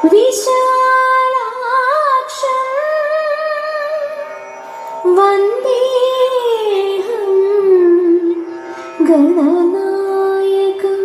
विशालाक्षं वन्देऽहं गणनायकम्।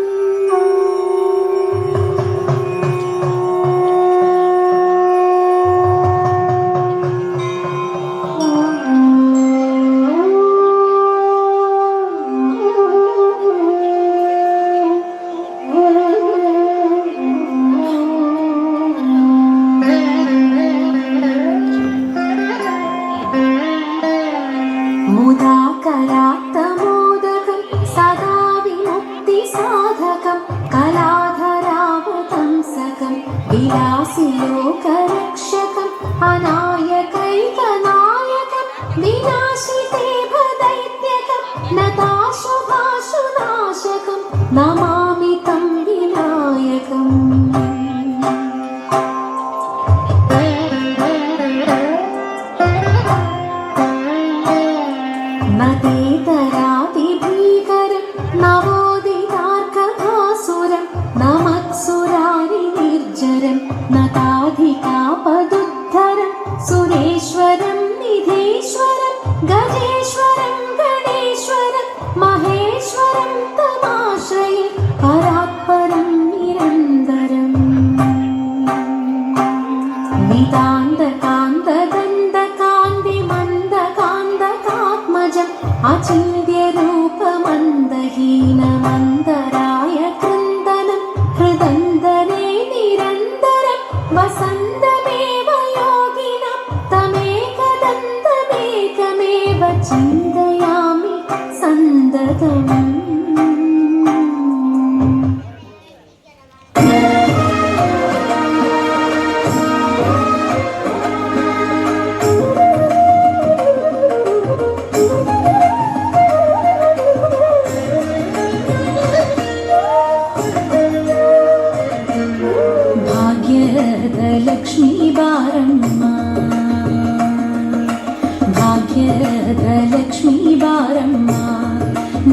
मुदाकरात्तमोदकं सदा विमुक्तिसाधकं कलाधरावतंसकं विलासिलोकरक्षकम् अनायकैकनायकं विनाशिते भदैत्यकं नताशुभाशुनाशकं नमामि तं विनायकम्। नतेतरातिभीकरं नवोदितार्कभासुरं नमत्सुरारिनिर्जरं नताधिकापदुद्धरं सुरेश्वरं निधीश्वरं गजेश्वरं गणेश्वरं महेश्वरं तमाश्रये परात्परं निरन्तरम्। नितान्तकान्तदन्तकान्तिमन्दकान्तकात्मजम् अचिन्त्यरूपमन्दहीनमन्दराय कृन्दनं हृदन्दने निरन्तरं वसन्तमेव योगिनं तमेकदन्तमेकमेव चिन्तयामि सन्दतम्। भाग्यदलक्ष्मी बारम्मा भाग्यदलक्ष्मी बारम्मा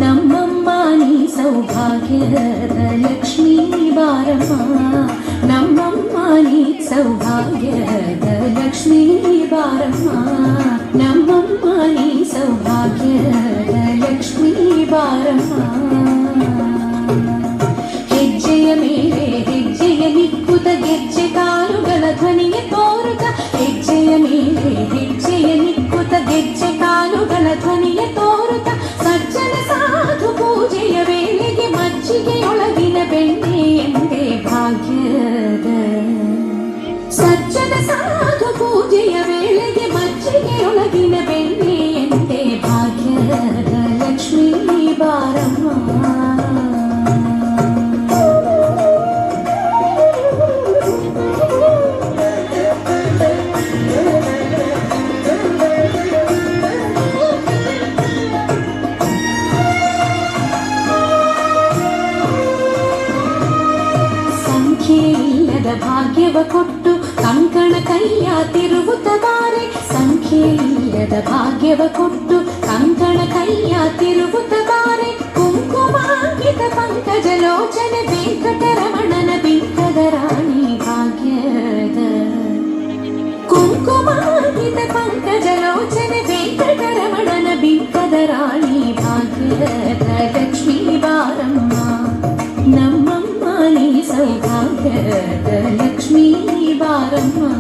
नम्मम्म नी सौभाग्यदलक्ष्मी बारम्मा नम्मम्म नी सौभाग्यदलक्ष्मी बारम्मा नम्मम्म नी सौभाग्यदलक्ष्मी बारम्मा। ಹೆಜ್ಜೆಯ ಮೇಲೆ ಹೆಜ್ಜೆಯ ನಿಕ್ಕುತ ಗೆಜ್ಜೆ ಕಾಲುಗಳ ಧ್ವನಿಯ ತೋರುತ ಹೆಜ್ಜೆಯ ಮೇಲೆ ಹೆಜ್ಜೆಯ ನಿಕ್ಕುತ ಗೆಜ್ಜೆ ಕಾಲುಗಳ ಧ್ವನಿಯ ತೋರುತ ಸಜ್ಜನ ಸಾಧು ಪೂಜೆಯ ವೇಳೆಗೆ ಮಜ್ಜಿಗೆಯೊಳಗಿನ ಬೆಣ್ಣೆ ಎಂದೇ ಭಾಗ್ಯದ ಸಜ್ಜನ ಸಾಧು ಪೂಜೆಯ ವೇಳೆಗೆ ಮಜ್ಜಿಗೆಯೊಳಗಿನ ಬೆಣ್ಣೆ ಎಂದೇ ಭಾಗ್ಯದ ಲಕ್ಷ್ಮೀ ಬಾರಮ್ಮ। ಸಂಖ್ಯೆಯಿಲ್ಲದ ಭಾಗ್ಯವ ಕೊಟ್ಟು ಕಂಕಣ ಕೈಯ ತಿರುವುತ ಬಾರೆ ಸಂಖ್ಯೆಯಿಲ್ಲದ ಭಾಗ್ಯವ ಕೊಟ್ಟು ಕಂಕಣ ಕೈಯ ತಿರುವುತ ಬಾರೆ ಕುಂಕುಮಾಂಕಿತ ಪಂಕಜ ಲೋಚನ ವೆಂಕಟರಮಣನ ಬಿಂಕದ ರಾಣಿ ಭಾಗ್ಯದ ಕುಂಕುಮಾಂಕಿತ ಪಂಕಜ ಲೋಚನ ವೆಂಕಟರಮಣನ ಬಿಂಕದ ರಾಣಿ ಭಾಗ್ಯದ ಲಕ್ಷ್ಮೀ ಬಾರಮ್ಮ ನಮ್ಮಮ್ಮ नी सौभाग्यद लक्ष्मी बारम्मा।